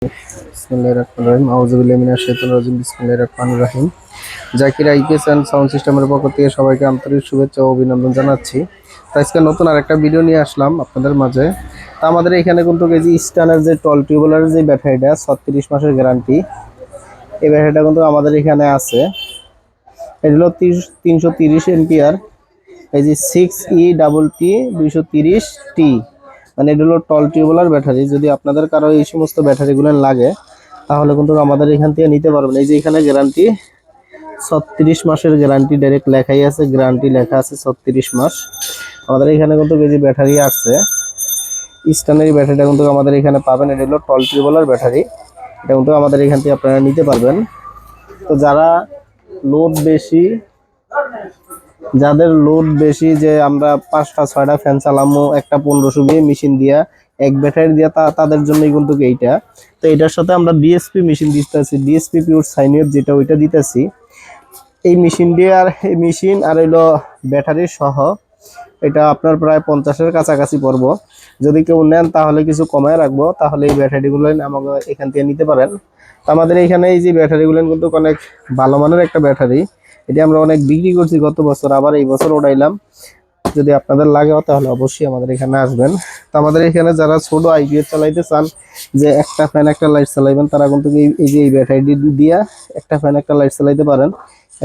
বিসমিল্লাহিররহমানিররহিম আউযুবিল্লাহি মিনাশ শাইতানির রাজিম বিসমিল্লাহিররহমানির রহিম। জাকির আইপিএস এন্ড সাউন্ড সিস্টেমের পক্ষ থেকে সবাইকে আন্তরিক শুভেচ্ছা ও অভিনন্দন জানাচ্ছি। তো আজকে নতুন আরেকটা ভিডিও নিয়ে আসলাম আপনাদের মাঝে। তো আমাদের এখানে কিন্তু কেজি স্টানের যে টল টিউবওয়েলের যে ব্যাটারিটা 36 মাসের গ্যারান্টি, এই ব্যাটারিটা কিন্তু আমাদের এখানে আছে। এটা হলো 330 এম্পিয়ার, এই যে 6E টি 230T, মানে এটা হলো টল টিউবওয়েলের ব্যাটারি। যদি আপনাদের কারো এই সমস্ত ব্যাটারিগুলো লাগে তাহলে কিন্তু আমাদের এখান থেকে নিতে পারবেন। এই যে এখানে গ্যারান্টি 36 মাসের গ্যারান্টি ডাইরেক্ট লেখাই আছে, গ্যারান্টি লেখা আছে 36 মাস। আমাদের এখানে কিন্তু এই যে ব্যাটারি আছে স্টানের ব্যাটারিটা কিন্তু আমাদের এখানে পাবেন। এটা হলো টল টিউবওয়েলের ব্যাটারি, এটা কিন্তু আমাদের এখান থেকে আপনারা নিতে পারবেন। তো যাদের লোড বেশি যে আমরা 5টা 6টা ফ্যান চালামো একটা 1500 দিয়ে মেশিন দিয়া এক ব্যাটারি দিয়া, তাদের জন্যই কিন্তু এইটা। তো এটার সাথে আমরা ডিএসপি মেশিন দিতেছি, ডিএসপি পিওর সাইনিয়র যেটা ওইটা দিতেছি। এই মেশিন দিয়ে আর এই মেশিন আর হইলো ব্যাটারি সহ এটা আপনার প্রায় 50-এর কাছাকাছি পড়বো। যদি কেউ নেন তাহলে কিছু কমায় রাখবো, তাহলে এই ব্যাটারিগুলো আমাকে এখান থেকে নিতে পারেন। তো আমাদের এখানে এই যে ব্যাটারিগুলো কিন্তু অনেক ভালো মানের একটা ব্যাটারি, এটি আমরা অনেক বিক্রি করছি গত বছর, আবার এই বছর উঠাইলাম। যদি আপনাদের লাগে তাহলে অবশ্যই আমাদের এখানে আসবেন। তো আমাদের এখানে যারা ছোট আইপিএস চালাইতে চান, যে একটা ফ্যান একটা লাইট চালাইবেন, তারা কিন্তু এই যে এই ব্যাটারি দিয়া একটা ফ্যান একটা লাইট চালাইতে পারেন।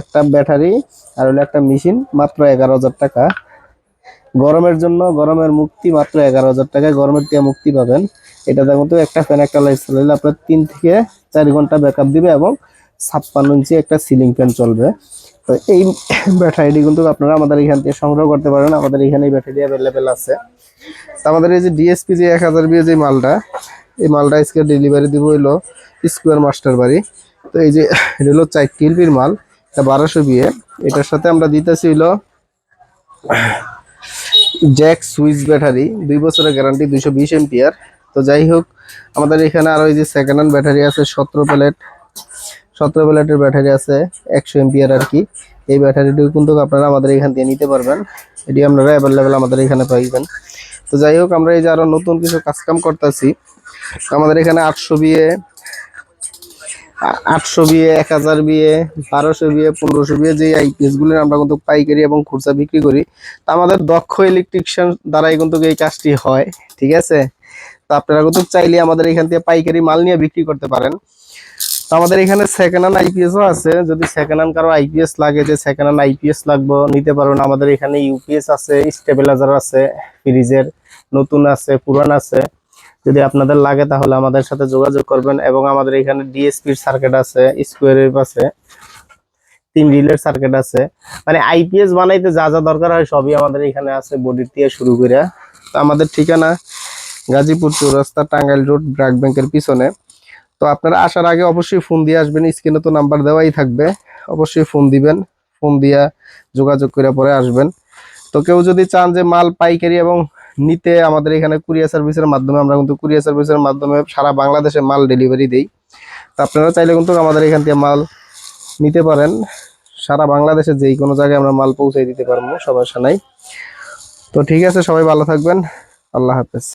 একটা ব্যাটারি আর হলো একটা মেশিন, মাত্র 11,000 টাকা। গরমের জন্য গরমের মুক্তি মাত্র 11,000 টাকায় গরমের থেকে মুক্তি পাবেন। এটাতে কিন্তু একটা ফ্যান একটা লাইট চালাইলে আপনার 3 থেকে 4 ঘন্টা ব্যাকআপ দিবে এবং 56 ইঞ্চি একটা সিলিং ফ্যান চলবে। তো এই ব্যাটারিটি কিন্তু আপনারা আমাদের এখান থেকে সংগ্রহ করতে পারেন। আমাদের এখানে এই ব্যাটারি অ্যাভেলেবেল আছে। তো আমাদের এই যে ডিএসপি যে 1000 বিয়ে যে মালটা, এই মালটা আজকে ডেলিভারি দিব হইলো স্কোয়ার মাস্টার বাড়ি। তো এই যে এটা হলো 4 টিএলপির মাল, এটা 1200 বিয়ে। এটার সাথে আমরা দিতেছি হইলো জ্যাক সুইচ ব্যাটারি, 2 বছরের গ্যারান্টি, 220 এম্পিয়ার। তো যাই হোক, আমাদের এখানে আরো এই যে সেকেন্ড হ্যান্ড ব্যাটারি আছে 17 প্লেটের ব্যাটারি আছে 100 এম্পিয়ার আর কি। এই ব্যাটারিটিও কিন্তু আপনারা আমাদের এখান থেকে নিতে পারবেন, এটি আপনারা অ্যাভেলেবেল আমাদের এখানে পাইবেন। তো যাই হোক, আমরা এই যে আরো নতুন কিছু কাজকাম করতেছি। আমাদের এখানে 800 বিয়ে, 1000 বিয়ে, 1200 বিয়ে, 1500 বিয়ে যে আইপিএস গুলো আমরা কিন্তু পাইকারি এবং খুচরা বিক্রি করি। তো আমাদের দক্ষ ইলেকট্রিশিয়ান দ্বারাই কিন্তু এই কাজটি হয়, ঠিক আছে। তো আপনারা কিন্তু চাইলে আমাদের এখান থেকে পাইকারি মাল নিয়ে বিক্রি করতে পারেন। তো আমাদের এখানে সেকেন্ড হ্যান্ড আইপিএসও আছে, যদি সেকেন্ড হ্যান্ড কারো আইপিএস লাগে, যে সেকেন্ড হ্যান্ড আইপিএস লাগবে নিতে পারবেন। আমাদের এখানে ইউপিএস আছে, স্টেবিলাইজার আছে, ফ্রিজের নতুন আছে, পুরান আছে। যদি আপনাদের লাগে তাহলে আমাদের সাথে যোগাযোগ করবেন। এবং আমাদের এখানে ডিএসপির সার্কিট আছে, স্কোয়ার ওয়েভ আছে, 3 রিলের সার্কিট আছে। মানে আইপিএস বানাইতে যা যা দরকার হয় সবই আমাদের এখানে আছে, বডির থেকে শুরু করে। তো আমাদের ঠিকানা গাজীপুর চৌরাস্তা, টাঙ্গাইল রোড, ব্র্যাক ব্যাংকের পিছনে। তো আপনারা আসার আগে অবশ্যই ফোন দিয়ে আসবেন, স্ক্রিনে তো নাম্বার দেওয়াই থাকবে, অবশ্যই ফোন দিবেন, ফোন দিয়া যোগাযোগ করে পরে আসবেন। তো কেউ যদি চান যে মাল পাইকারি এবং নিতে, আমাদের এখানে কুরিয়ার সার্ভিসের মাধ্যমে, আমরা কিন্তু কুরিয়ার সার্ভিসের মাধ্যমে সারা বাংলাদেশে মাল ডেলিভারি দেই। তো আপনারা চাইলে কিন্তু আমাদের এখান থেকে মাল নিতে পারেন, সারা বাংলাদেশে যেই কোনো জায়গায় আমরা মাল পৌঁছে দিতে পারবো, সমস্যা নাই। তো ঠিক আছে, সবাই ভালো থাকবেন, আল্লাহ হাফেজ।